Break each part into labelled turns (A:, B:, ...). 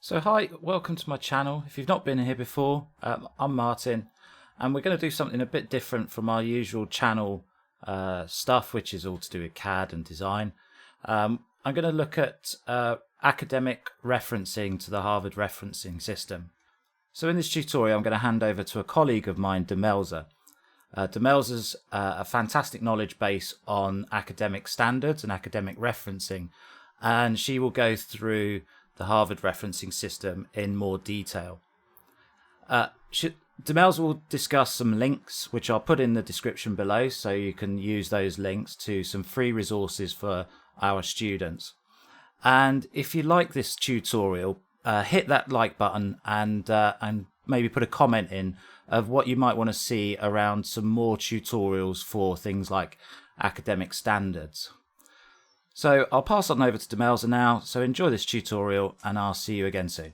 A: So hi, welcome to my channel. If you've not been here before, I'm Martin, and we're going to do something a bit different from our usual channel stuff, which is all to do with CAD and design. I'm going to look at academic referencing to the Harvard referencing system. So in this tutorial, I'm going to hand over to a colleague of mine, Demelza. Demelza's a fantastic knowledge base on academic standards and academic referencing, and she will go through the Harvard referencing system in more detail. Demelza will discuss some links, which I'll put in the description below, so you can use those links to some free resources for our students. And if you like this tutorial, hit that like button and maybe put a comment in of what you might want to see around some more tutorials for things like academic standards. So I'll pass on over to Demelza now, so enjoy this tutorial and I'll see you again soon.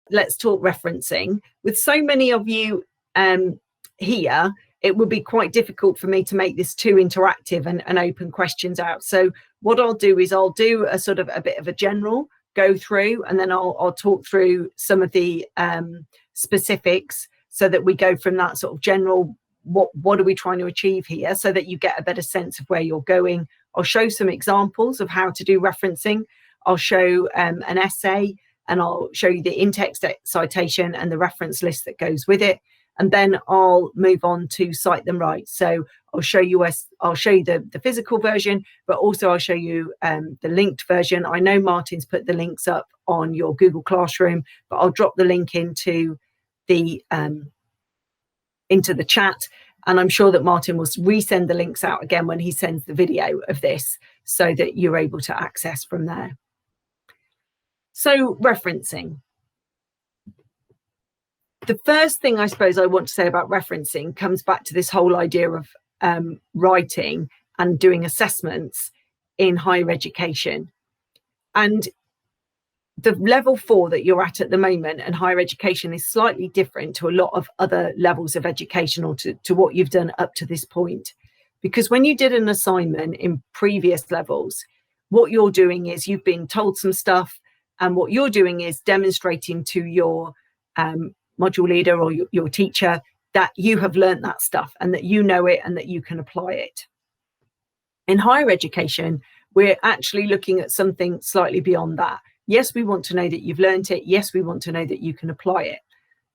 B: Let's talk referencing. With so many of you here, it would be quite difficult for me to make this too interactive and open questions out. So what I'll do is I'll do a sort of a bit of a general go through, and then I'll talk through some of the specifics, so that we go from that sort of general, what are we trying to achieve here, so that you get a better sense of where you're going. I'll show some examples of how to do referencing. I'll show an essay, and I'll show you the Intext Citation and the reference list that goes with it. And then I'll move on to cite them right. So I'll show you the physical version, but also I'll show you the linked version. I know Martin's put the links up on your Google Classroom, but I'll drop the link into the chat. And I'm sure that Martin will resend the links out again when he sends the video of this, so that you're able to access from there. So referencing. The first thing I suppose I want to say about referencing comes back to this whole idea of writing and doing assessments in higher education. And the level 4 that you're at the moment and higher education is slightly different to a lot of other levels of education, or to what you've done up to this point. Because when you did an assignment in previous levels, what you're doing is you've been told some stuff, and what you're doing is demonstrating to your module leader or your teacher that you have learned that stuff and that you know it and that you can apply it. In higher education, we're actually looking at something slightly beyond that. Yes, we want to know that you've learned it. Yes, we want to know that you can apply it.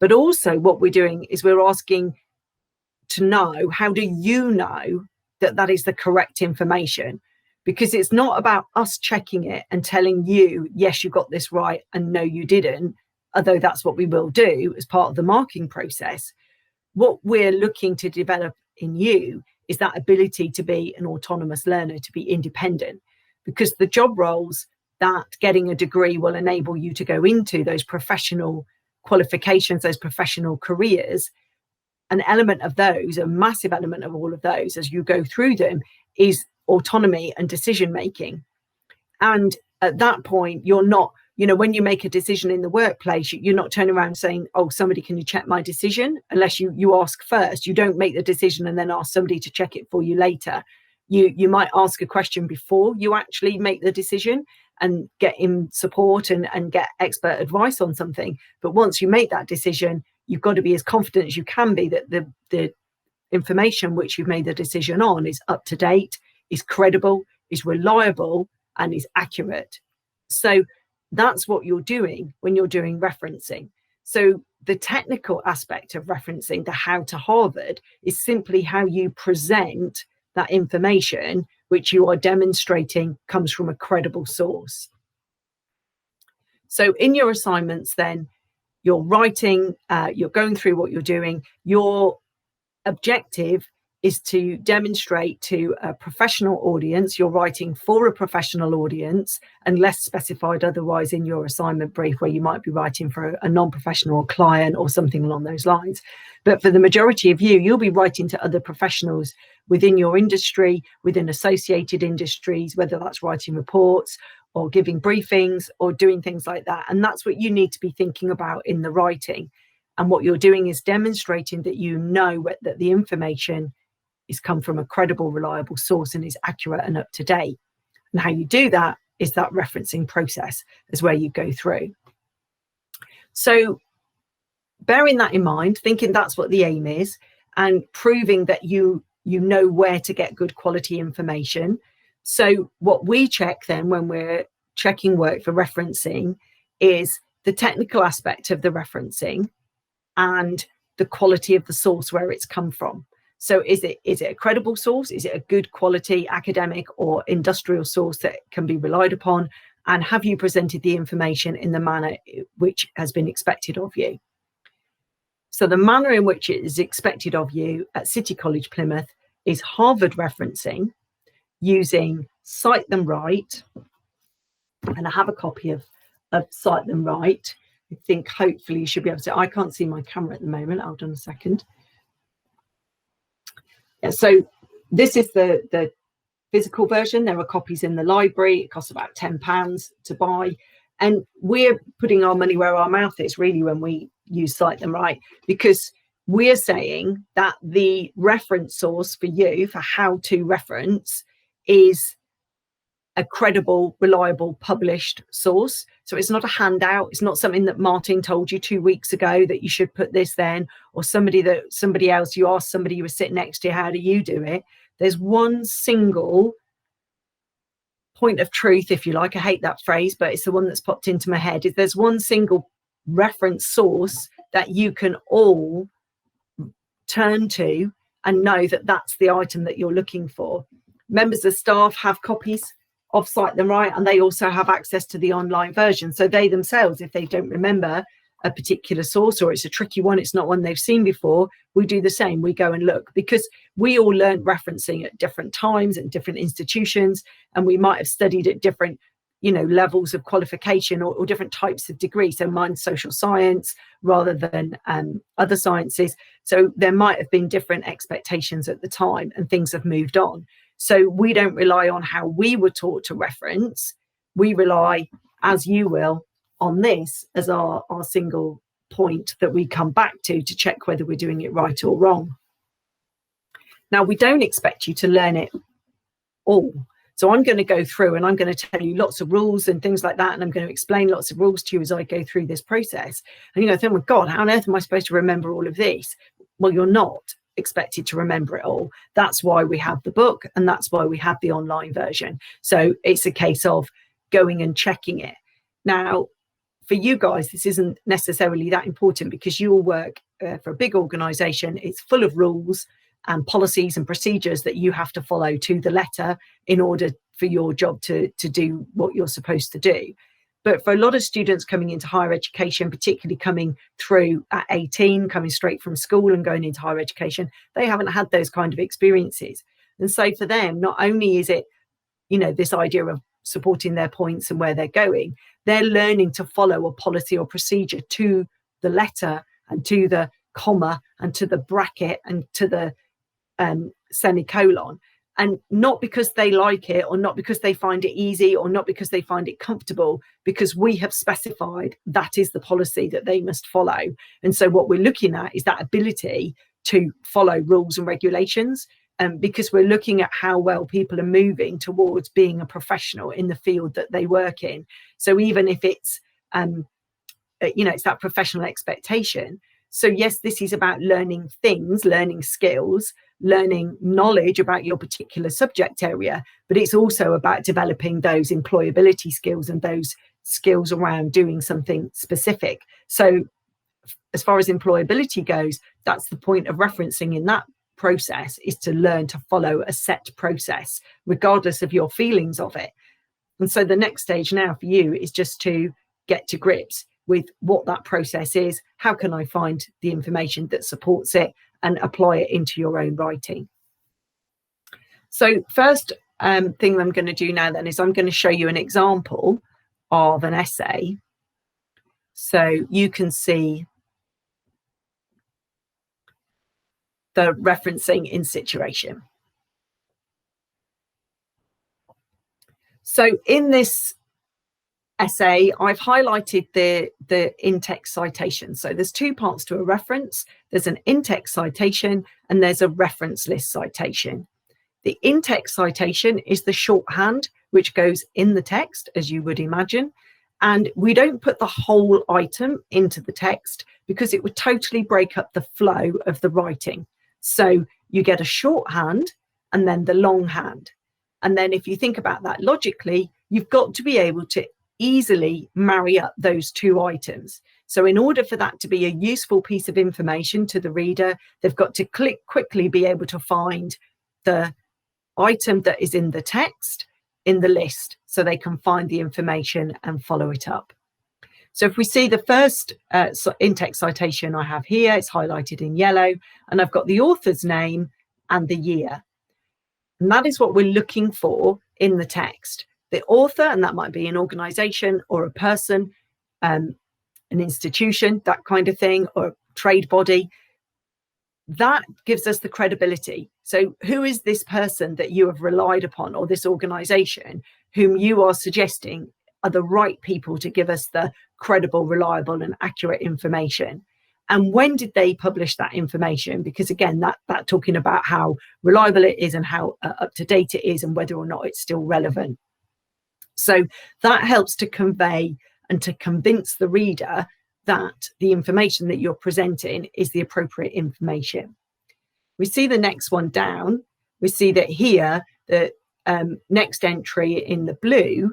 B: But also what we're doing is we're asking to know, how do you know that that is the correct information? Because it's not about us checking it and telling you, yes, you got this right, and no, you didn't, although that's what we will do as part of the marking process. What we're looking to develop in you is that ability to be an autonomous learner, to be independent, because the job roles that getting a degree will enable you to go into, those professional qualifications, those professional careers, an element of those, a massive element of all of those as you go through them, is autonomy and decision making. And at that point, you're not, when you make a decision in the workplace, you're not turning around saying, oh, somebody, can you check my decision? Unless you ask first. You don't make the decision and then ask somebody to check it for you later. You might ask a question before you actually make the decision and get in support and get expert advice on something. But once you make that decision, you've got to be as confident as you can be that the information which you've made the decision on is up to date, is credible, is reliable, and is accurate. So that's what you're doing when you're doing referencing. So the technical aspect of referencing, the how to Harvard, is simply how you present that information which you are demonstrating comes from a credible source. So in your assignments then, you're writing, you're going through what you're doing. Your objective is to demonstrate to a professional audience, you're writing for a professional audience, unless specified otherwise in your assignment brief, where you might be writing for a non-professional client or something along those lines. But for the majority of you, you'll be writing to other professionals within your industry, within associated industries, whether that's writing reports or giving briefings or doing things like that. And that's what you need to be thinking about in the writing. And what you're doing is demonstrating that you know that the information is come from a credible, reliable source and is accurate and up to date. And how you do that is that referencing process is where you go through. So bearing that in mind, thinking that's what the aim is, and proving that you know where to get good quality information. So what we check then when we're checking work for referencing is the technical aspect of the referencing and the quality of the source where it's come from. So is it a credible source? Is it a good quality academic or industrial source that can be relied upon? And have you presented the information in the manner which has been expected of you? So the manner in which it is expected of you at City College Plymouth is Harvard referencing using Cite Them Right. And I have a copy of Cite Them Right. I think hopefully you should be able to. I can't see my camera at the moment. Hold on a second. Yeah, so this is the physical version. There are copies in the library. It costs about £10 to buy. And we're putting our money where our mouth is, really, when we use Cite Them Right, because we're saying that the reference source for you for how to reference is a credible, reliable, published source. So it's not a handout. It's not something that Martin told you 2 weeks ago that you should put this then, or somebody else, you asked somebody you were sitting next to, how do you do it? There's one single point of truth, if you like. I hate that phrase, but it's the one that's popped into my head. There's one single reference source that you can all turn to and know that that's the item that you're looking for. Members of staff have copies of Cite Them Right, and they also have access to the online version. So they themselves, if they don't remember a particular source, or it's a tricky one, it's not one they've seen before, we do the same. We go and look, because we all learned referencing at different times and different institutions, and we might have studied at different levels of qualification or different types of degree. So mine's social science rather than other sciences. So there might have been different expectations at the time, and things have moved on. So we don't rely on how we were taught to reference. We rely, as you will, on this as our single point that we come back to check whether we're doing it right or wrong. Now, we don't expect you to learn it all. So I'm going to go through and I'm going to tell you lots of rules and things like that. And I'm going to explain lots of rules to you as I go through this process. And you're going to think, well, God, how on earth am I supposed to remember all of this? Well, you're not expected to remember it all. That's why we have the book, and that's why we have the online version. So it's a case of going and checking it. Now, for you guys, this isn't necessarily that important, because you will work for a big organization. It's full of rules and policies and procedures that you have to follow to the letter in order for your job to do what you're supposed to do. But for a lot of students coming into higher education, particularly coming through at 18, coming straight from school and going into higher education, they haven't had those kind of experiences. And so for them, not only is it, this idea of supporting their points and where they're going, they're learning to follow a policy or procedure to the letter and to the comma and to the bracket and to the semicolon. And not because they like it, or not because they find it easy, or not because they find it comfortable, because we have specified that is the policy that they must follow. And so what we're looking at is that ability to follow rules and regulations, because we're looking at how well people are moving towards being a professional in the field that they work in. So even if it's, it's that professional expectation. So yes, this is about learning things, learning skills, learning knowledge about your particular subject area, but it's also about developing those employability skills and those skills around doing something specific. So as far as employability goes, that's the point of referencing in that process, is to learn to follow a set process, regardless of your feelings of it. And so the next stage now for you is just to get to grips with what that process is. How can I find the information that supports it and apply it into your own writing? So first thing I'm going to do now then is I'm going to show you an example of an essay. So you can see the referencing in situation. So in this essay, I've highlighted the Intext citation. So there's two parts to a reference. There's an Intext citation and there's a reference list citation. The Intext citation is the shorthand which goes in the text, as you would imagine. And we don't put the whole item into the text because it would totally break up the flow of the writing. So you get a shorthand and then the longhand. And then if you think about that logically, you've got to be able to easily marry up those two items. So in order for that to be a useful piece of information to the reader, they've got to quickly be able to find the item that is in the text in the list so they can find the information and follow it up. So if we see the first Intext citation I have here, it's highlighted in yellow, and I've got the author's name and the year. And that is what we're looking for in the text. The author, and that might be an organization or a person, an institution, that kind of thing, or a trade body. That gives us the credibility. So who is this person that you have relied upon, or this organization whom you are suggesting are the right people to give us the credible, reliable and accurate information? And when did they publish that information? Because again, that talking about how reliable it is and how up to date it is and whether or not it's still relevant. So that helps to convey and to convince the reader that the information that you're presenting is the appropriate information. We see the next one down. We see that here, the next entry in the blue,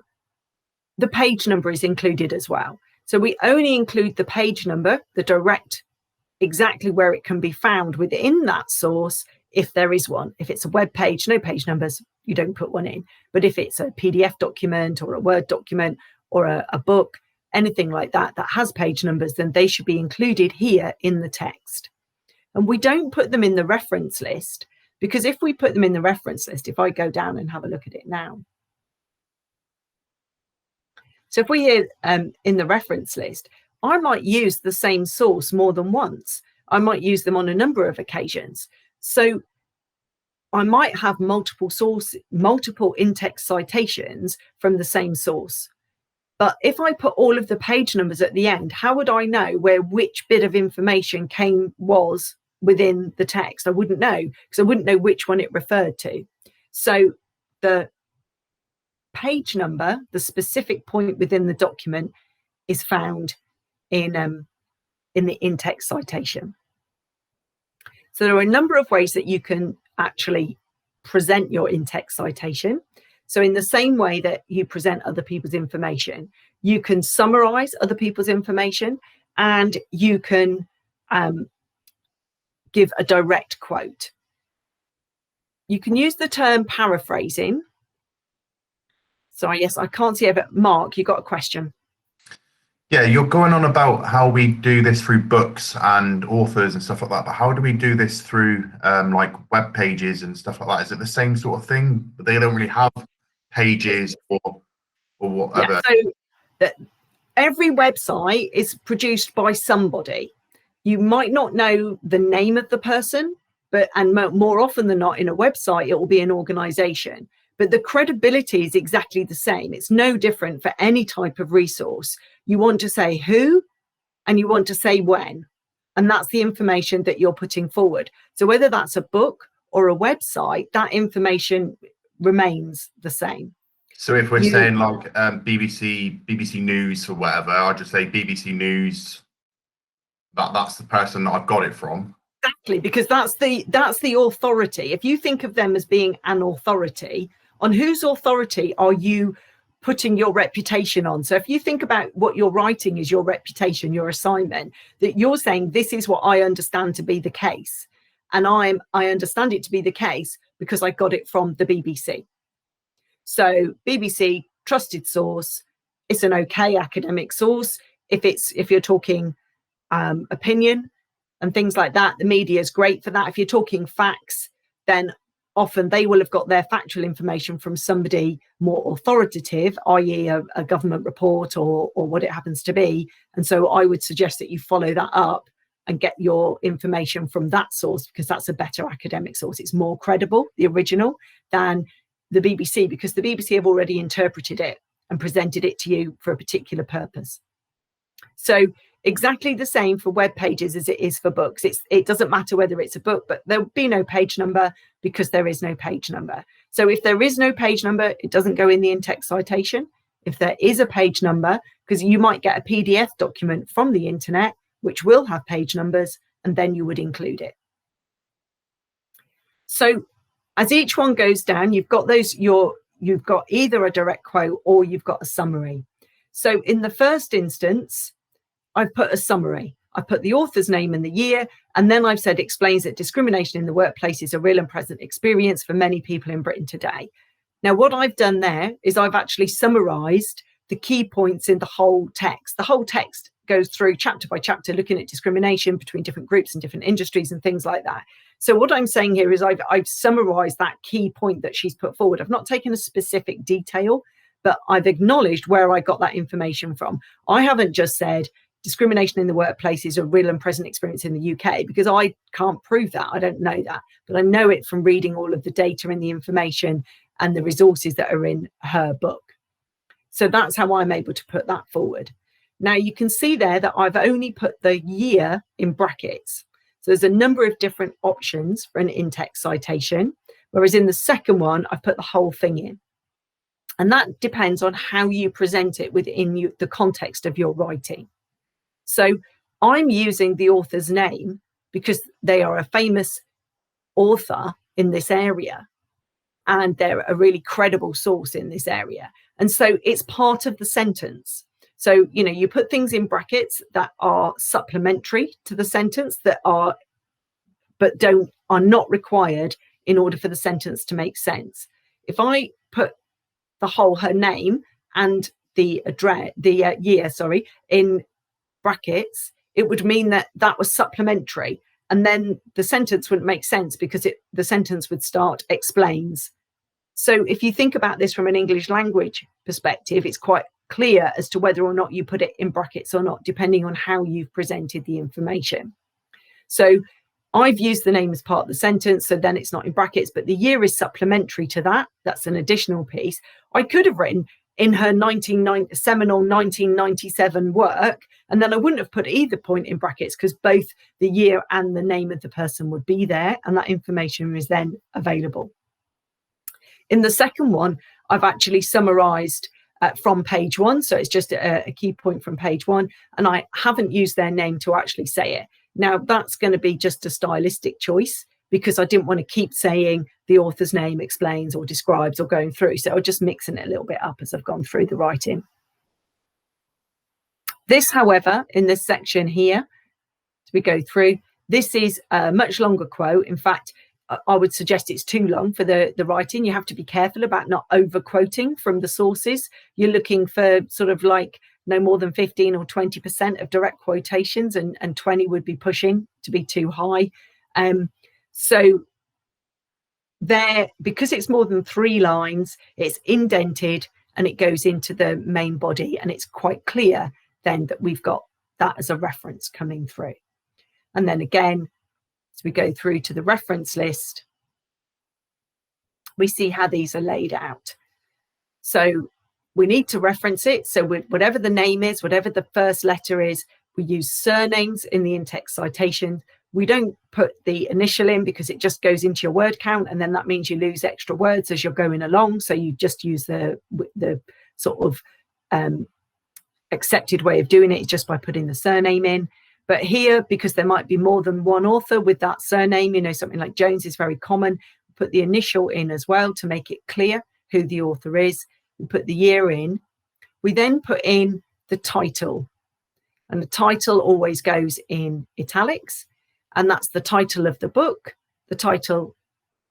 B: the page number is included as well. So we only include the page number, the direct, exactly where it can be found within that source, if there is one. If it's a web page, no page numbers, you don't put one in. But if it's a PDF document or a Word document or a book, anything like that that has page numbers, then they should be included here in the text. And we don't put them in the reference list, because if we put them in the reference list, if I go down and have a look at it now. So if we're in the reference list, I might use the same source more than once. I might use them on a number of occasions. So I might have multiple Intext citations from the same source. But if I put all of the page numbers at the end, how would I know where which bit of information was within the text? I wouldn't know, because I wouldn't know which one it referred to. So the page number, the specific point within the document, is found in the Intext citation. So there are a number of ways that you can actually present your Intext citation. So in the same way that you present other people's information, you can summarize other people's information, and you can give a direct quote. You can use the term paraphrasing. So yes, I can't see it, but Mark, you got a question.
C: Yeah, you're going on about how we do this through books and authors and stuff like that, but how do we do this through like web pages and stuff like that? Is it the same sort of thing, but they don't really have pages or whatever?
B: Yeah, so every website is produced by somebody. You might not know the name of the person, and more often than not in a website, it will be an organization. But the credibility is exactly the same. It's no different for any type of resource. You want to say who and you want to say when. And that's the information that you're putting forward. So whether that's a book or a website, that information remains the same.
C: So if we're saying like BBC News or whatever, I'll just say BBC News, that's the person that I've got it from.
B: Exactly, because that's the authority. If you think of them as being an authority, on whose authority are you putting your reputation on? So if you think about what you're writing is your reputation, your assignment, that you're saying this is what I understand to be the case, and I understand it to be the case because I got it from the BBC. So BBC, trusted source, it's an okay academic source. If you're talking opinion and things like that, the media is great for that. If you're talking facts, then often they will have got their factual information from somebody more authoritative, i.e. a government report or what it happens to be. And so I would suggest that you follow that up and get your information from that source, because that's a better academic source. It's more credible, the original, than the BBC, because the BBC have already interpreted it and presented it to you for a particular purpose. So exactly the same for web pages as it is for books. It doesn't matter whether it's a book, but there'll be no page number because there is no page number. So if there is no page number, it doesn't go in the in-text citation. If there is a page number, because you might get a PDF document from the internet, which will have page numbers, and then you would include it. So as each one goes down, you've got those, you've got either a direct quote or you've got a summary. So in the first instance, I've put a summary. I put the author's name and the year, and then I've said explains that discrimination in the workplace is a real and present experience for many people in Britain today. Now, what I've done there is I've actually summarized the key points in the whole text. The whole text goes through chapter by chapter, looking at discrimination between different groups and different industries and things like that. So what I'm saying here is I've summarized that key point that she's put forward. I've not taken a specific detail, but I've acknowledged where I got that information from. I haven't just said discrimination in the workplace is a real and present experience in the UK, because I can't prove that. I don't know that, but I know it from reading all of the data and the information and the resources that are in her book. So that's how I'm able to put that forward. Now you can see there that I've only put the year in brackets. So there's a number of different options for an in-text citation, whereas in the second one, I've put the whole thing in. And that depends on how you present it within the context of your writing. So I'm using the author's name because they are a famous author in this area and they're a really credible source in this area. And so it's part of the sentence. So, you know, you put things in brackets that are supplementary to the sentence that are not required in order for the sentence to make sense. If I put her name and the year, in brackets, it would mean that was supplementary, and then the sentence wouldn't make sense because the sentence would start explains. So if you think about this from an English language perspective, it's quite clear as to whether or not you put it in brackets or not, depending on how you've presented the information. So I've used the name as part of the sentence, so then it's not in brackets, but the year is supplementary to that. That's an additional piece. I could have written in her seminal 1997 work, and then I wouldn't have put either point in brackets because both the year and the name of the person would be there, and that information is then available. In the second one, I've actually summarized from page one, so it's just a key point from page one, and I haven't used their name to actually say it. Now, that's going to be just a stylistic choice because I didn't want to keep saying the author's name explains or describes or going through. So I'm just mixing it a little bit up as I've gone through the writing. This, however, in this section here, as we go through, this is a much longer quote. In fact, I would suggest it's too long for the writing. You have to be careful about not over quoting from the sources. You're looking for sort of like no more than 15 or 20% of direct quotations, and 20 would be pushing to be too high. So there, because it's more than 3 lines, it's indented and it goes into the main body, and it's quite clear then that we've got that as a reference coming through. And then again, as we go through to the reference list, we see how these are laid out. So we need to reference it. So whatever the name is, whatever the first letter is, we use surnames in the in-text citation. We don't put the initial in because it just goes into your word count, and then that means you lose extra words as you're going along. So you just use the sort of accepted way of doing it, just by putting the surname in. But here, because there might be more than one author with that surname, you know, something like Jones is very common, put the initial in as well to make it clear who the author is. We put the year in. We then put in the title, and the title always goes in italics, and that's the title of the book, the title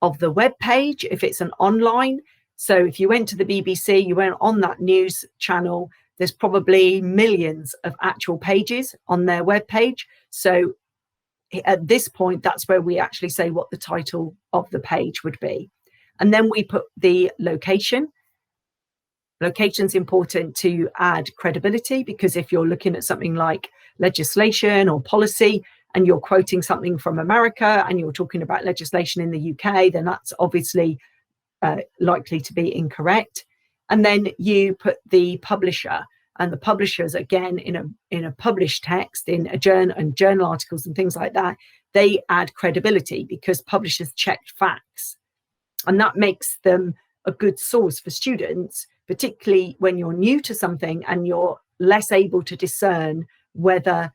B: of the web page if it's an online. So if you went to the BBC, you went on that news channel, there's probably millions of actual pages on their web page. So at this point, that's where we actually say what the title of the page would be. And then we put the location. Location's important to add credibility, because if you're looking at something like legislation or policy and you're quoting something from America and you're talking about legislation in the UK, then that's obviously likely to be incorrect. And then you put the publisher, and the publishers, again, in a published text, in a journal articles and things like that, they add credibility because publishers checked facts. And that makes them a good source for students, particularly when you're new to something and you're less able to discern whether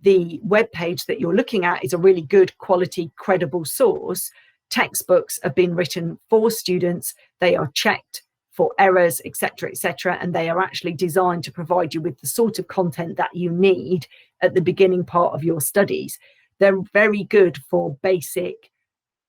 B: the web page that you're looking at is a really good quality, credible source. Textbooks have been written for students. They are checked for errors, etc., and they are actually designed to provide you with the sort of content that you need at the beginning part of your studies. They're very good for basic,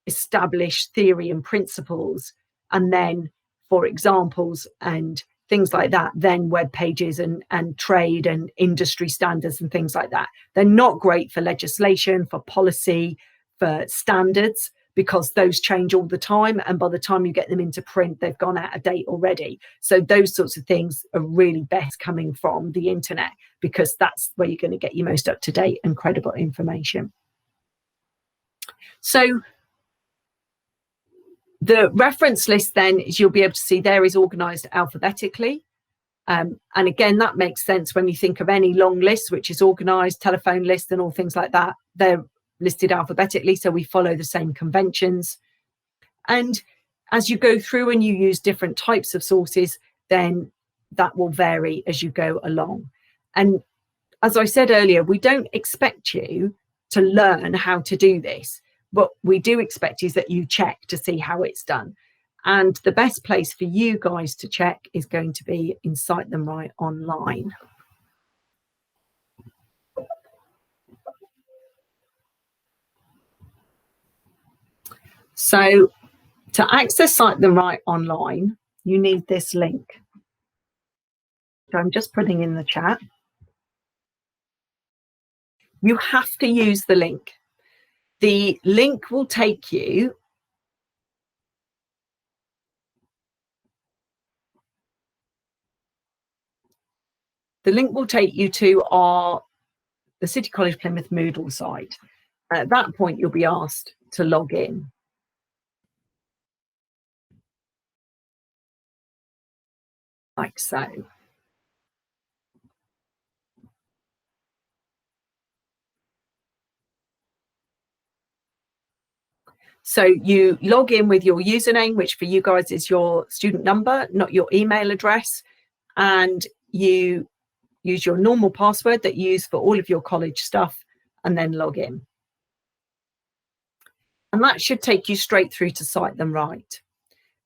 B: established theory and principles, and then for examples and things like that, then web pages and trade and industry standards and things like that. They're not great for legislation, for policy, for standards, because those change all the time, and by the time you get them into print, they've gone out of date already. So those sorts of things are really best coming from the internet, because that's where you're going to get your most up-to-date and credible information. So the reference list then, as you'll be able to see there, is organized alphabetically. And again, that makes sense when you think of any long list, which is organized, telephone list and all things like that. They're listed alphabetically, so we follow the same conventions. And as you go through and you use different types of sources, then that will vary as you go along. And as I said earlier, we don't expect you to learn how to do this. What we do expect is that you check to see how it's done. And the best place for you guys to check is going to be in Cite Them Right online. So to access Cite Them Right online, you need this link. So I'm just putting in the chat. You have to use the link. The link will take you to the City College Plymouth Moodle site. And at that point, you'll be asked to log in. Like so. So you log in with your username, which for you guys is your student number, not your email address. And you use your normal password that you use for all of your college stuff, and then log in. And that should take you straight through to Cite Them Right.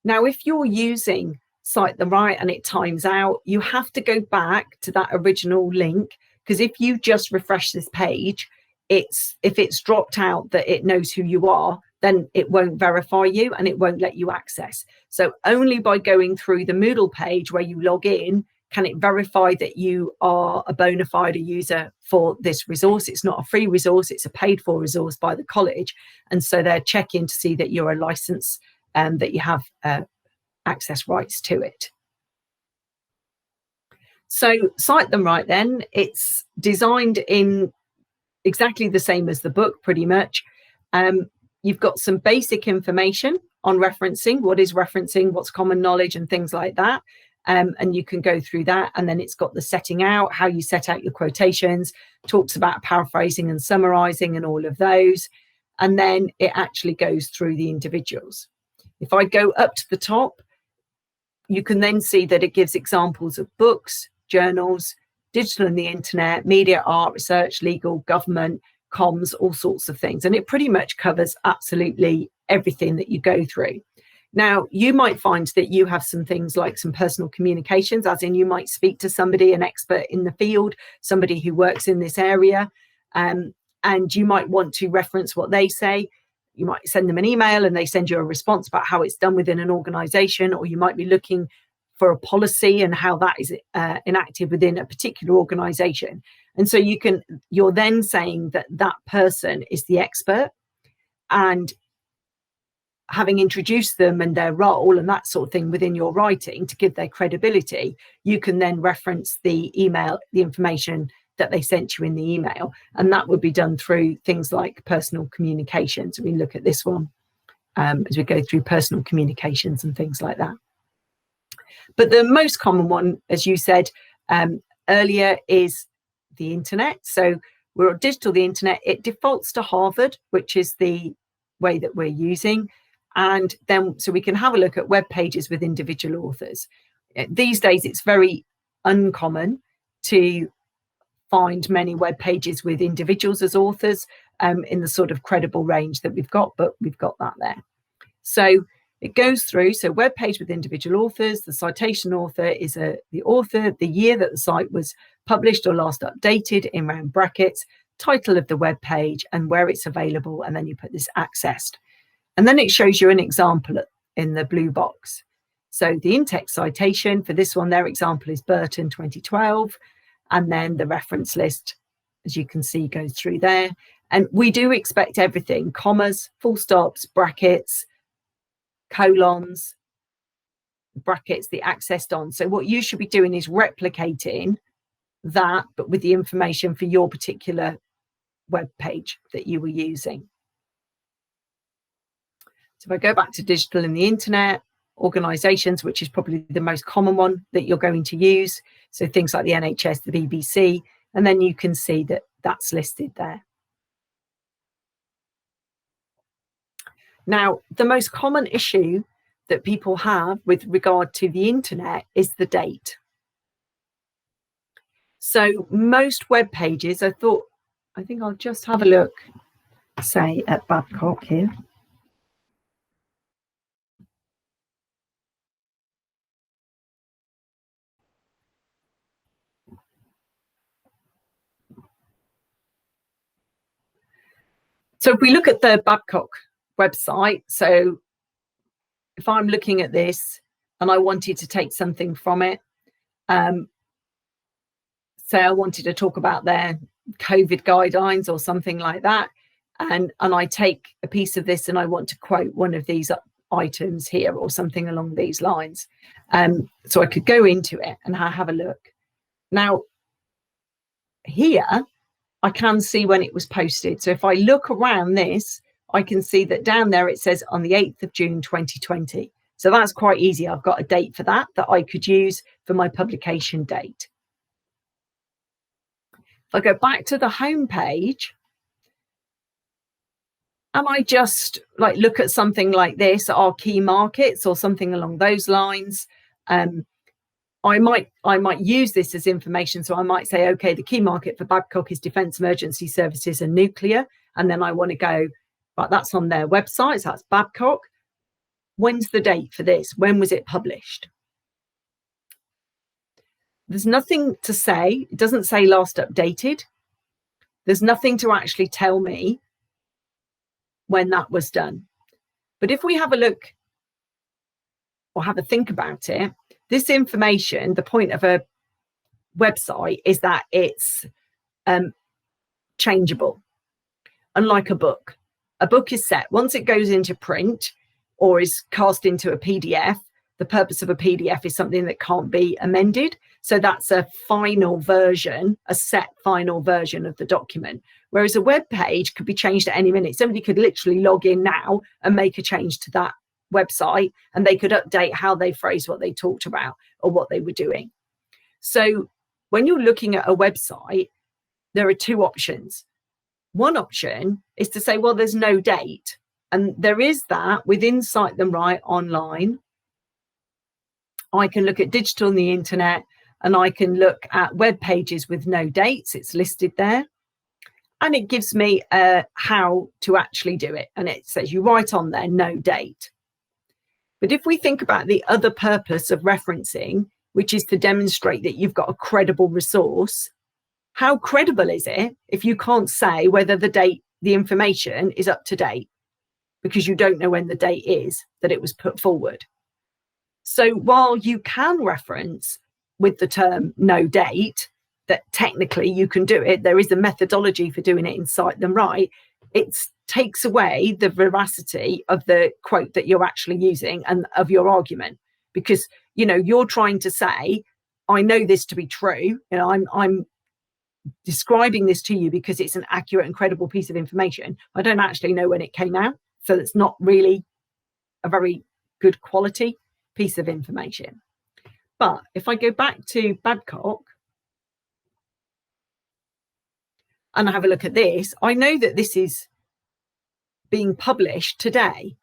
B: Now, if you're using Cite Them Right and it times out, you have to go back to that original link, because if you just refresh this page, if it's dropped out that it knows who you are, then it won't verify you and it won't let you access. So only by going through the Moodle page where you log in can it verify that you are a bona fide user for this resource. It's not a free resource, it's a paid for resource by the college. And so they're checking to see that you're a license and that you have access rights to it. So Cite Them Right then, it's designed in exactly the same as the book, pretty much. You've got some basic information on referencing, what is referencing, what's common knowledge and things like that. And you can go through that. And then it's got the setting out, how you set out your quotations, talks about paraphrasing and summarizing and all of those. And then it actually goes through the individuals. If I go up to the top, you can then see that it gives examples of books, journals, digital and the internet, media, art, research, legal, government, comms, all sorts of things. And it pretty much covers absolutely everything that you go through. Now, you might find that you have some things like some personal communications, as in you might speak to somebody, an expert in the field, somebody who works in this area, and you might want to reference what they say. You might send them an email and they send you a response about how it's done within an organization, or you might be looking for a policy and how that is enacted within a particular organization. And so you're then saying that that person is the expert, and having introduced them and their role and that sort of thing within your writing to give their credibility, you can then reference the email, the information that they sent you in the email. And that would be done through things like personal communications. We look at this one as we go through personal communications and things like that. But the most common one, as you said earlier, is the internet. So we're on digital, the internet, it defaults to Harvard, which is the way that we're using. And then so we can have a look at web pages with individual authors. These days, it's very uncommon to find many web pages with individuals as authors in the sort of credible range that we've got, but we've got that there. So it goes through, so web page with individual authors, the citation author is the author, the year that the site was published or last updated in round brackets, title of the web page and where it's available, and then you put this accessed. And then it shows you an example in the blue box. So the Intext citation, for this one, their example is Burton 2012. And then the reference list, as you can see, goes through there. And we do expect everything, commas, full stops, brackets, colons, brackets, the accessed on. So what you should be doing is replicating that, but with the information for your particular web page that you were using. So if I go back to digital and the internet, organizations, which is probably the most common one that you're going to use. So things like the NHS, the BBC, and then you can see that that's listed there. Now, the most common issue that people have with regard to the internet is the date. So most web pages, I think I'll just have a look, say at Babcock here. So if we look at the Babcock website, so if I'm looking at this and I wanted to take something from it, say I wanted to talk about their COVID guidelines or something like that, and I take a piece of this and I want to quote one of these items here or something along these lines. So I could go into it and have a look. Now, here, I can see when it was posted. So if I look around this, I can see that down there it says on the 8th of June 2020. So that's quite easy. I've got a date for that I could use for my publication date. If I go back to the home page and I just look at something like this, our key markets or something along those lines, I might use this as information. So I might say, okay, the key market for Babcock is defence, emergency services and nuclear. And then I want to go, right, that's on their website. So that's Babcock. When's the date for this? When was it published? There's nothing to say. It doesn't say last updated. There's nothing to actually tell me when that was done. But if we have a look or have a think about it, this information, the point of a website is that it's changeable. Unlike a book is set. Once it goes into print or is cast into a PDF, the purpose of a PDF is something that can't be amended. So that's a final version, a set final version of the document. Whereas a web page could be changed at any minute. Somebody could literally log in now and make a change to that website, and they could update how they phrased what they talked about or what they were doing. So when you're looking at a website, there are two options. One option is to say, well, there's no date. And there is that within Cite Them Right online. I can look at digital on the internet and I can look at web pages with no dates. It's listed there. And it gives me how to actually do it. And it says you write on there, no date. But if we think about the other purpose of referencing, which is to demonstrate that you've got a credible resource, how credible is it if you can't say whether the information is up to date because you don't know when the date is that it was put forward? So while you can reference with the term no date, that technically you can do it, there is a methodology for doing it in Cite Them Right, it takes away the veracity of the quote that you're actually using and of your argument, because you're trying to say, I know this to be true, I'm describing this to you because it's an accurate and credible piece of information. I don't actually know when it came out, so it's not really a very good quality piece of information. But if I go back to Babcock and I have a look at this, I know that this is being published today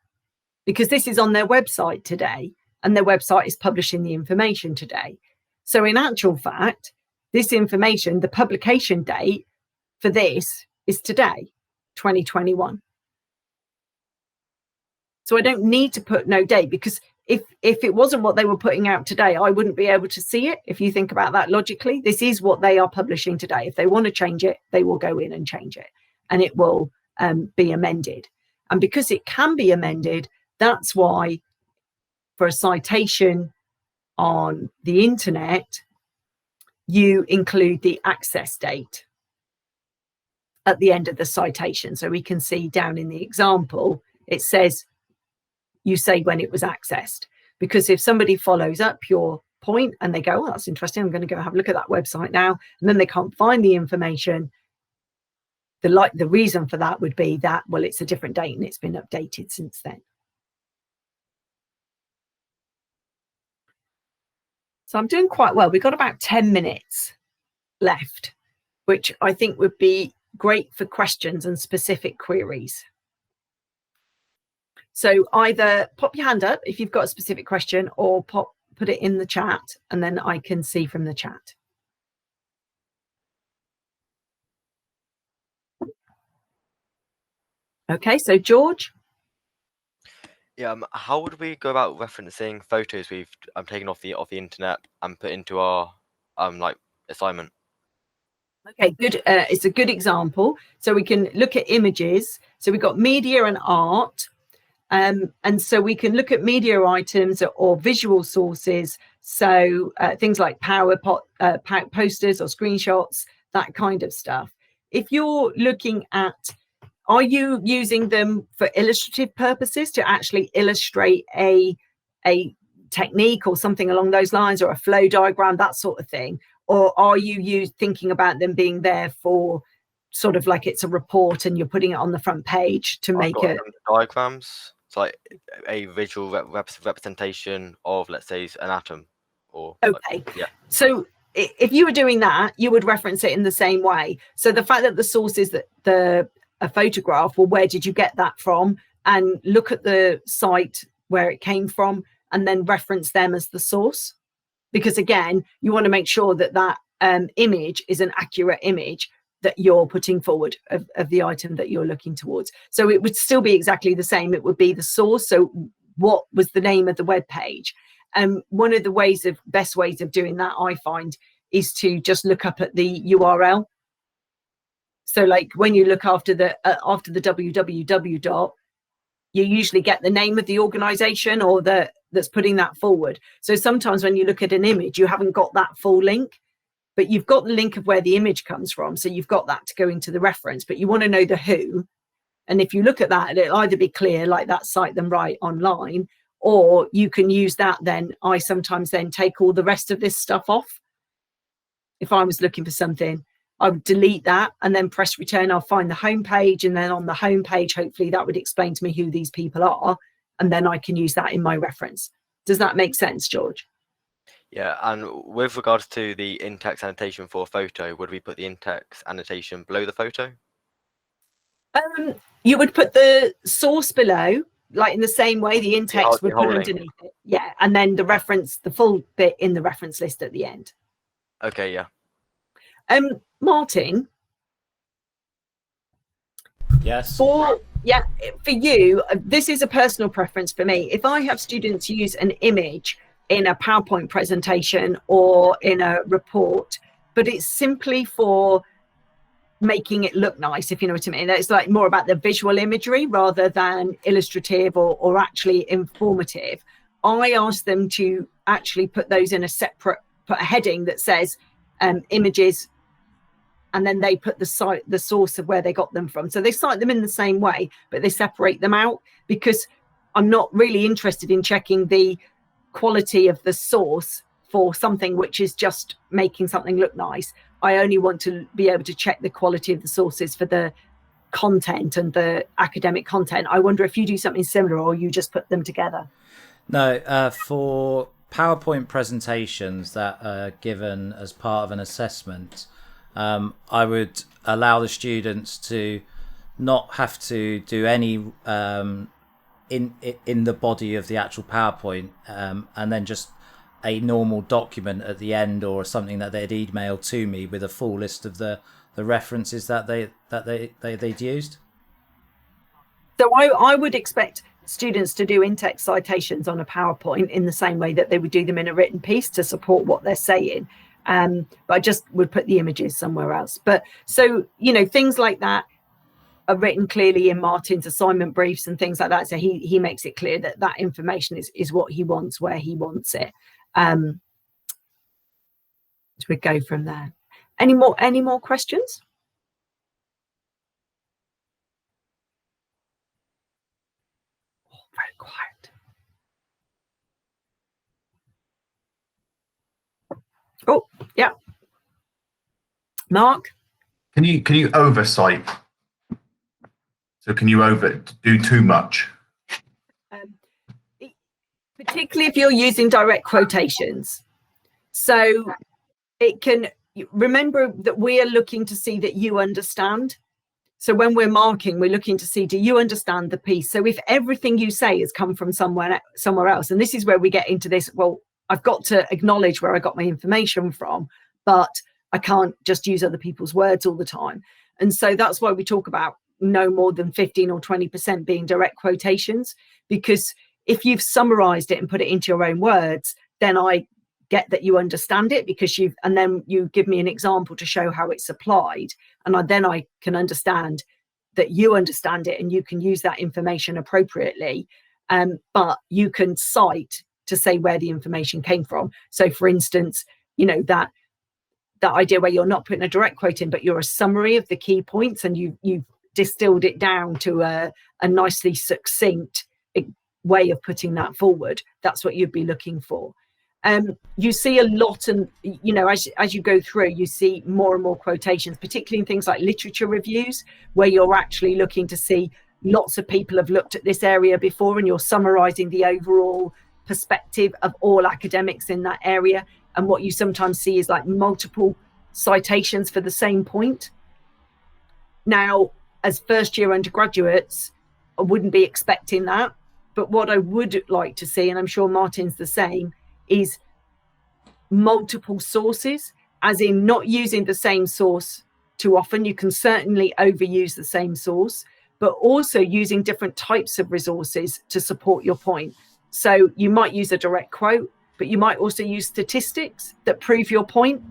B: because this is on their website today, and their website is publishing the information today. So in actual fact, this information, the publication date for this is today, 2021. So I don't need to put no date, because if it wasn't what they were putting out today, I wouldn't be able to see it. If you think about that logically, this is what they are publishing today. If they want to change it, they will go in and change it, and it will be amended. And because it can be amended, that's why for a citation on the internet, you include the access date at the end of the citation. So we can see down in the example, it says, you say when it was accessed, because if somebody follows up your point and they go, oh, that's interesting, I'm going to go have a look at that website now, and then they can't find the information, the reason for that would be that, well, it's a different date and it's been updated since then. So I'm doing quite well. We've got about 10 minutes left, which I think would be great for questions and specific queries. So either pop your hand up if you've got a specific question, or put it in the chat, and then I can see from the chat. Okay, so George.
D: Yeah, how would we go about referencing photos we've taken off the internet and put into our like assignment?
B: Okay, good. It's a good example. So we can look at images. So we've got media and art. And so we can look at media items or visual sources. So things like posters or screenshots, that kind of stuff. If you're looking at, are you using them for illustrative purposes to actually illustrate a technique or something along those lines, or a flow diagram, that sort of thing? Or are you thinking about them being there for sort of like it's a report and you're putting it on the front page to make it
D: diagrams? It's like a visual representation of, let's say, an atom. Or
B: okay,
D: like, yeah.
B: So if you were doing that, you would reference it in the same way. So the fact that the source is that a photograph, well, where did you get that from? And look at the site where it came from, and then reference them as the source. Because again, you want to make sure that that image is an accurate image that you're putting forward of the item that you're looking towards. So it would still be exactly the same. It would be the source. So what was the name of the web page? One of the best ways of doing that, I find, is to just look up at the URL. So like when you look after the www dot, you usually get the name of the organization or that's putting that forward. So sometimes when you look at an image, you haven't got that full link, but you've got the link of where the image comes from. So you've got that to go into the reference, but you want to know the who. And if you look at that, it'll either be clear, like that Cite Them Right online, or you can use that. Then I sometimes then take all the rest of this stuff off. If I was looking for something, I would delete that and then press return. I'll find the home page, and then on the home page, hopefully that would explain to me who these people are, and then I can use that in my reference. Does that make sense, George?
D: Yeah, and with regards to the in-text annotation for a photo, would we put the in-text annotation below the photo?
B: You would put the source below, like in the same way the in-text would put underneath it. Yeah, and then the reference, the full bit in the reference list at the end.
D: Okay, yeah.
B: Martin.
A: Yes.
B: For you, this is a personal preference for me. If I have students use an image in a PowerPoint presentation or in a report, but it's simply for making it look nice, if you know what I mean. It's like more about the visual imagery rather than illustrative or actually informative. I ask them to actually put those in put a heading that says images, and then they put the source of where they got them from. So they cite them in the same way, but they separate them out, because I'm not really interested in checking the quality of the source for something which is just making something look nice. I only want to be able to check the quality of the sources for the content and the academic content. I wonder if you do something similar, or you just put them together.
A: No, for PowerPoint presentations that are given as part of an assessment, I would allow the students to not have to do any in the body of the actual PowerPoint, and then just a normal document at the end, or something that they'd email to me with a full list of the references that they'd used.
B: So I would expect students to do Intext citations on a PowerPoint in the same way that they would do them in a written piece to support what they're saying. But I just would put the images somewhere else. But so, things like that are written clearly in Martin's assignment briefs and things like that. So he makes it clear that that information is what he wants, where he wants it. So we go from there. Any more questions? Oh, very quiet. Oh, yeah. Mark?
C: Can you oversight? So can you do too much?
B: Particularly if you're using direct quotations. So it can, remember that we are looking to see that you understand. So when we're marking, we're looking to see, do you understand the piece? So if everything you say has come from somewhere else, and this is where we get into this, well, I've got to acknowledge where I got my information from, but I can't just use other people's words all the time. And so that's why we talk about no more than 15 or 20% being direct quotations, because if you've summarized it and put it into your own words, then I get that you understand it, because and then you give me an example to show how it's applied. And then I can understand that you understand it and you can use that information appropriately. But you can cite to say where the information came from. So for instance, that idea where you're not putting a direct quote in, but you're a summary of the key points, and you've distilled it down to a nicely succinct way of putting that forward. That's what you'd be looking for. You see a lot, and as you go through, you see more and more quotations, particularly in things like literature reviews, where you're actually looking to see lots of people have looked at this area before, and you're summarizing the overall perspective of all academics in that area. And what you sometimes see is like multiple citations for the same point. Now, as first-year undergraduates, I wouldn't be expecting that. But what I would like to see, and I'm sure Martin's the same, is multiple sources, as in not using the same source too often. You can certainly overuse the same source, but also using different types of resources to support your point. So you might use a direct quote, but you might also use statistics that prove your point.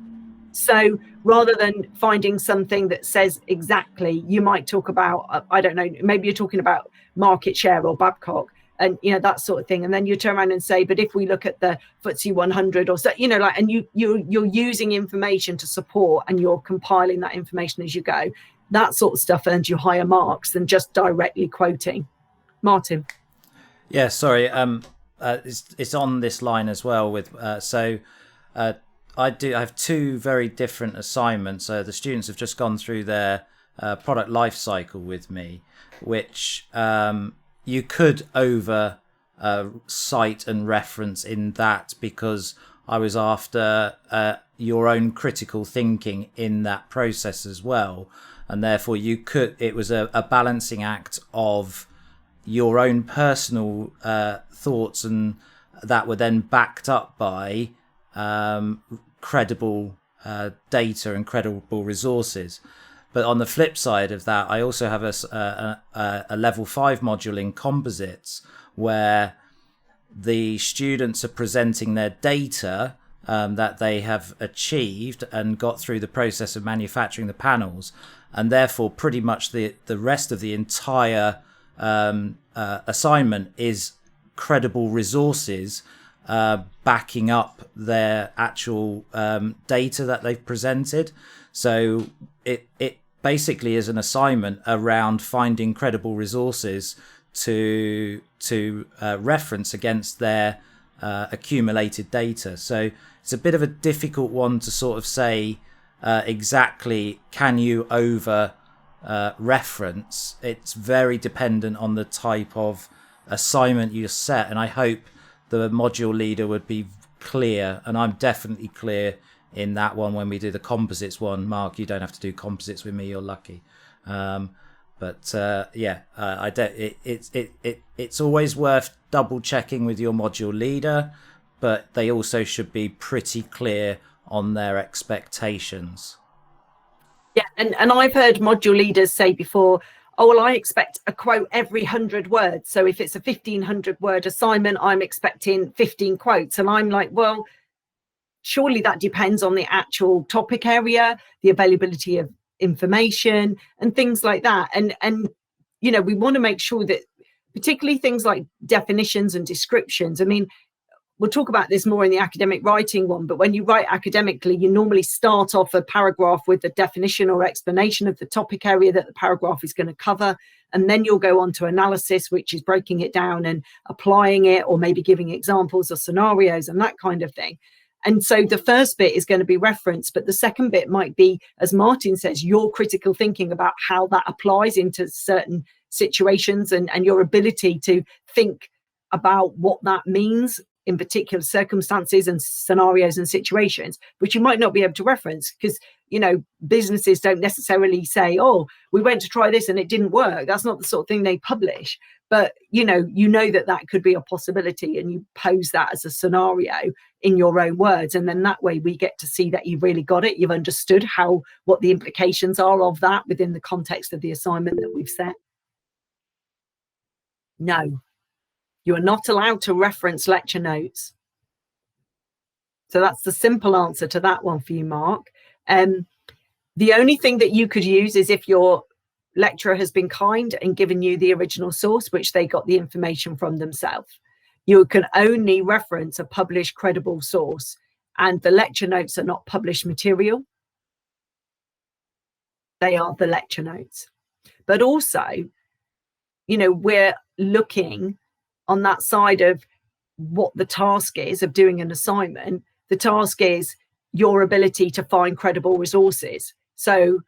B: So rather than finding something that says exactly, you might talk about, I don't know, maybe you're talking about market share or Babcock, and that sort of thing, and then you turn around and say, but if we look at the FTSE 100 or so, and you're using information to support, and you're compiling that information as you go. That sort of stuff earns you higher marks than just directly quoting. Martin?
A: Yeah, sorry. It's on this line as well. With I have two very different assignments. The students have just gone through their product life cycle with me, which you could over cite and reference in that, because I was after your own critical thinking in that process as well, and therefore it was a balancing act of your own personal thoughts, and that were then backed up by credible data and credible resources. But on the flip side of that, I also have a level 5 module in composites, where the students are presenting their data that they have achieved and got through the process of manufacturing the panels, and therefore pretty much the rest of the entire assignment is credible resources backing up their actual data that they've presented. So it basically is an assignment around finding credible resources to reference against their accumulated data. So it's a bit of a difficult one to sort of say exactly can you over reference. It's very dependent on the type of assignment you set, and I hope the module leader would be clear, and I'm definitely clear in that one when we do the composites one. Mark, you don't have to do composites with me, you're lucky. It's always worth double checking with your module leader, but they also should be pretty clear on their expectations.
B: Yeah, and I've heard module leaders say before, oh, well, I expect a quote every 100 words. So if it's a 1,500 word assignment, I'm expecting 15 quotes. And I'm like, well, surely that depends on the actual topic area, the availability of information and things like that. And you know, we want to make sure that particularly things like definitions and descriptions, I mean, we'll talk about this more in the academic writing one, but when you write academically, you normally start off a paragraph with the definition or explanation of the topic area that the paragraph is going to cover. And then you'll go on to analysis, which is breaking it down and applying it, or maybe giving examples or scenarios and that kind of thing. And so the first bit is going to be reference, but the second bit might be, as Martin says, your critical thinking about how that applies into certain situations and your ability to think about what that means in particular circumstances and scenarios and situations, which you might not be able to reference because, you know, businesses don't necessarily say, oh, we went to try this and it didn't work. That's not the sort of thing they publish. But, you know that could be a possibility, and you pose that as a scenario in your own words. And then that way we get to see that you've really got it. You've understood what the implications are of that within the context of the assignment that we've set. No. You are not allowed to reference lecture notes. So that's the simple answer to that one for you, Mark. The only thing that you could use is if your lecturer has been kind and given you the original source, which they got the information from themselves. You can only reference a published credible source, and the lecture notes are not published material. They are the lecture notes. But also, you know, we're looking on that side of what the task is of doing an assignment. The task is your ability to find credible resources. So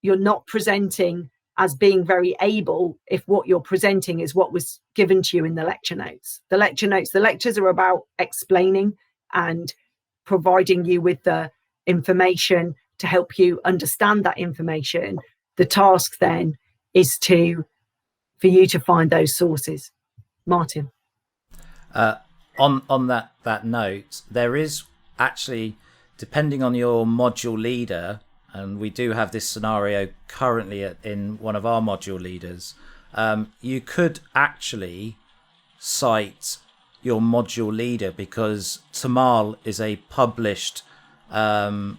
B: you're not presenting as being very able if what you're presenting is what was given to you in the lecture notes. The lectures are about explaining and providing you with the information to help you understand that information. The task then is for you to find those sources. Martin.
A: On that note, there is actually, depending on your module leader, and we do have this scenario currently in one of our module leaders, you could actually cite your module leader because Tamal is a published a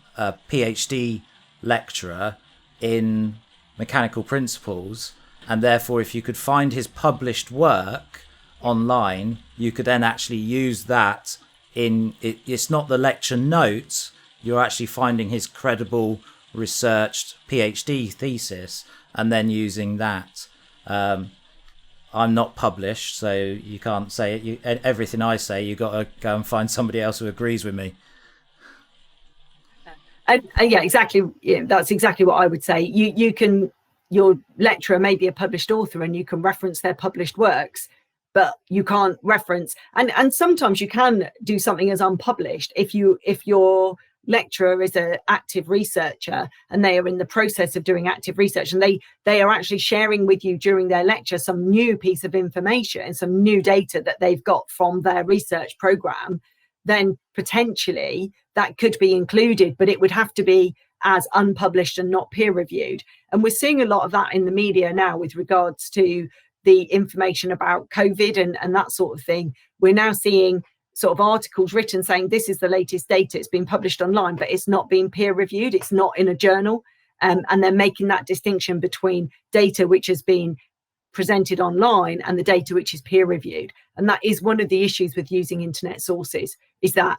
A: PhD lecturer in mechanical principles, and therefore if you could find his published work online, you could then actually use that in it. It's not the lecture notes, you're actually finding his credible researched PhD thesis and then using that. I'm not published, so you can't say it. Everything I say, you got to go and find somebody else who agrees with me.
B: Yeah, exactly. Yeah, that's exactly what I would say. You can, your lecturer may be a published author and you can reference their published works, but you can't reference, and sometimes you can do something as unpublished if your lecturer is an active researcher and they are in the process of doing active research and they are actually sharing with you during their lecture some new piece of information, some new data that they've got from their research program, then potentially that could be included, but it would have to be as unpublished and not peer reviewed. And we're seeing a lot of that in the media now with regards to the information about COVID and that sort of thing. We're now seeing sort of articles written saying this is the latest data, it's been published online, but it's not being peer reviewed, it's not in a journal. And they're making that distinction between data which has been presented online and the data which is peer reviewed. And that is one of the issues with using internet sources, is that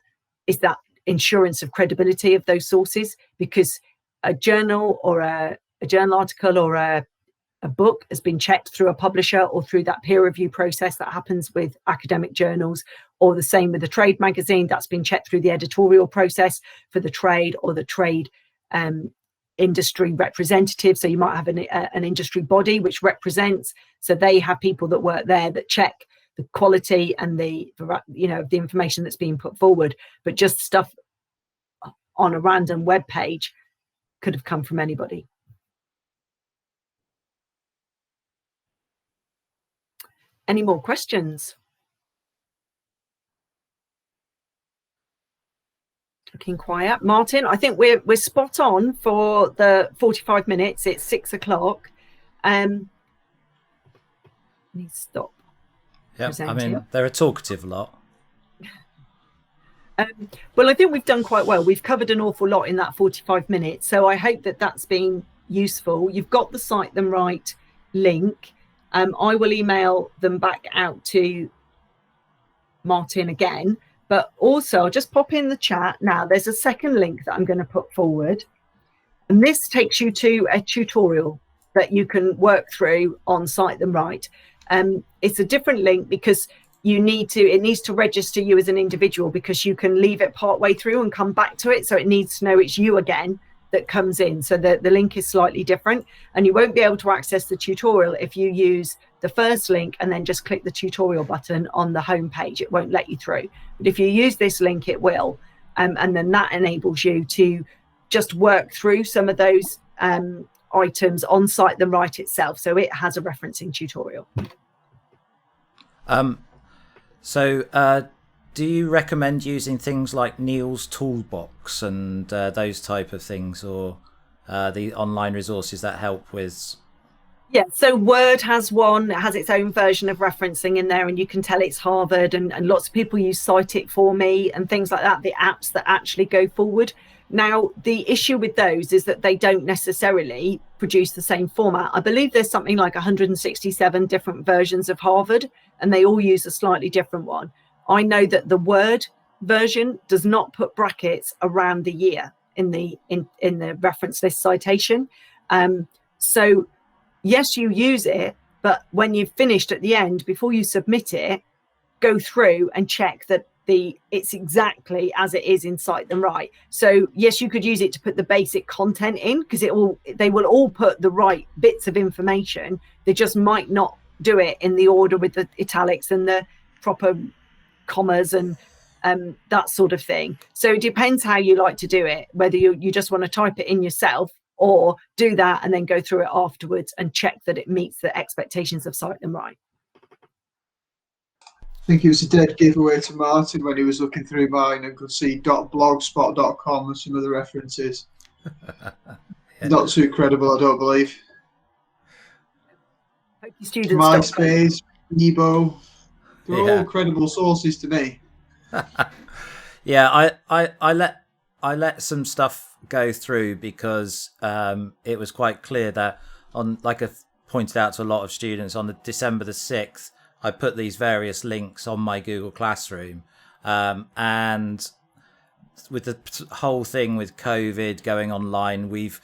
B: insurance of credibility of those sources, because a journal or a journal article or a book has been checked through a publisher or through that peer review process that happens with academic journals, or the same with a trade magazine that's been checked through the editorial process for the trade or the trade industry representative. So you might have an industry body which represents, so they have people that work there that check the quality and the information that's being put forward. But just stuff on a random web page could have come from anybody. Any more questions? Looking quiet. Martin, I think we're spot on for the 45 minutes. It's 6 o'clock. Let me stop.
A: Yeah, I mean, they're a talkative lot.
B: Well, I think we've done quite well. We've covered an awful lot in that 45 minutes. So I hope that that's been useful. You've got the Cite Them Right link. I will email them back out to Martin again, but also I'll just pop in the chat now. There's a second link that I'm going to put forward, and this takes you to a tutorial that you can work through on Cite Them Right. It's a different link because it needs to register you as an individual, because you can leave it part way through and come back to it. So it needs to know it's you again that comes in. So the link is slightly different, and you won't be able to access the tutorial if you use the first link and then just click the tutorial button on the home page. It won't let you through. But if you use this link, it will. And then that enables you to just work through some of those items on Cite Them Right itself. So it has a referencing tutorial.
A: Do you recommend using things like Neil's Toolbox and those type of things, or the online resources that help with?
B: Yeah, so Word has one. It has its own version of referencing in there, and you can tell it's Harvard, and lots of people use Cite It For Me and things like that, the apps that actually go forward. Now, the issue with those is that they don't necessarily produce the same format. I believe there's something like 167 different versions of Harvard, and they all use a slightly different one. I know that the Word version does not put brackets around the year in the reference list citation. So yes, you use it, but when you've finished at the end, before you submit it, go through and check that it's exactly as it is in Cite Them Right. So yes, you could use it to put the basic content in, because they will all put the right bits of information. They just might not do it in the order with the italics and the proper commas and that sort of thing. So it depends how you like to do it, whether you just want to type it in yourself or do that and then go through it afterwards and check that it meets the expectations of Cite Them Right.
E: I think it was a dead giveaway to Martin when he was looking through mine and could see .blogspot.com and some of the references. Yeah. Not too credible, I don't believe.
B: Hope your students
E: MySpace, Nebo, they're all credible sources to me.
A: Yeah, I let some stuff go through because it was quite clear that like I've pointed out to a lot of students, on the December the 6th, I put these various links on my Google Classroom, and with the whole thing with COVID going online, we've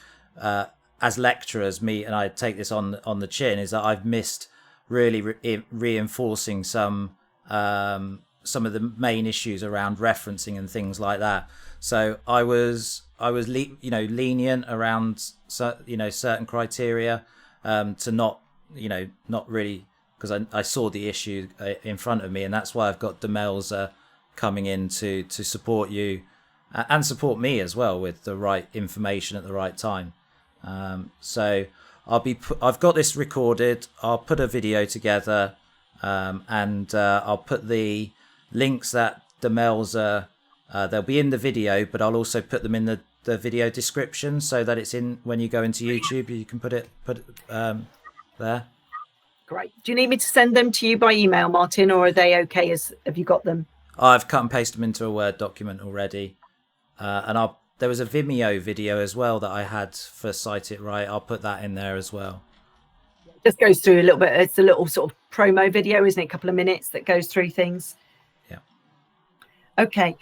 A: as lecturers, me and I take this on the chin, is that I've missed really reinforcing some of the main issues around referencing and things like that. So I was lenient around certain criteria to not really, because I saw the issue in front of me, and that's why I've got Demelza coming in to support you and support me as well with the right information at the right time. So I've got this recorded. I'll put a video together, and I'll put the links that Demelza they'll be in the video, but I'll also put them in the video description so that it's in when you go into YouTube. You can put it there.
B: Great. Do you need me to send them to you by email, Martin, or are they okay? Have you got them?
A: I've cut and pasted them into a Word document already, and there was a Vimeo video as well that I had for Cite It Right. I'll put that in there as well.
B: Just goes through a little bit. It's a little sort of promo video, isn't it? A couple of minutes that goes through things.
A: Yeah.
B: Okay.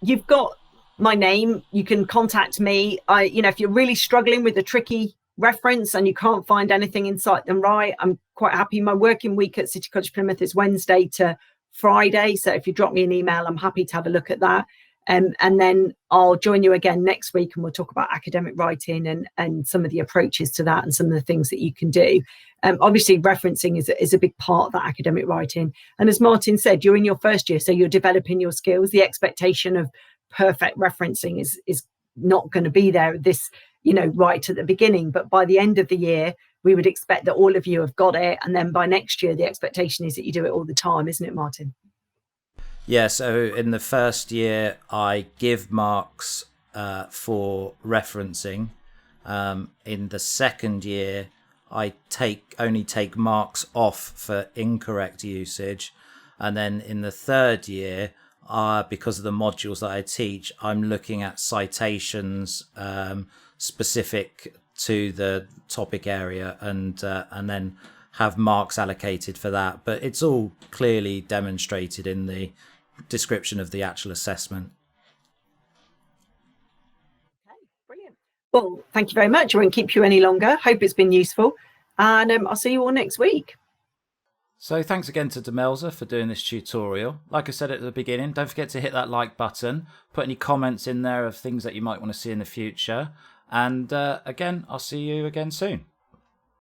B: You've got my name. You can contact me. If you're really struggling with a tricky reference and you can't find anything in Cite Them Right, I'm quite happy. My working week at City College Plymouth is Wednesday to Friday. So if you drop me an email, I'm happy to have a look at that. And then I'll join you again next week and we'll talk about academic writing and some of the approaches to that and some of the things that you can do. Obviously, referencing is a big part of that academic writing. And as Martin said, you're in your first year, so you're developing your skills. The expectation of perfect referencing is not going to be there right at the beginning. But by the end of the year, we would expect that all of you have got it. And then by next year, the expectation is that you do it all the time, isn't it, Martin?
A: Yeah, so in the first year, I give marks for referencing. In the second year, I only take marks off for incorrect usage. And then in the third year, because of the modules that I teach, I'm looking at citations specific to the topic area and then have marks allocated for that. But it's all clearly demonstrated in the description of the actual assessment.
B: Okay, brilliant. Well, thank you very much. I won't keep you any longer. Hope it's been useful. And I'll see you all next week.
A: So thanks again to Demelza for doing this tutorial. Like I said at the beginning, don't forget to hit that like button. Put any comments in there of things that you might want to see in the future. And again, I'll see you again soon.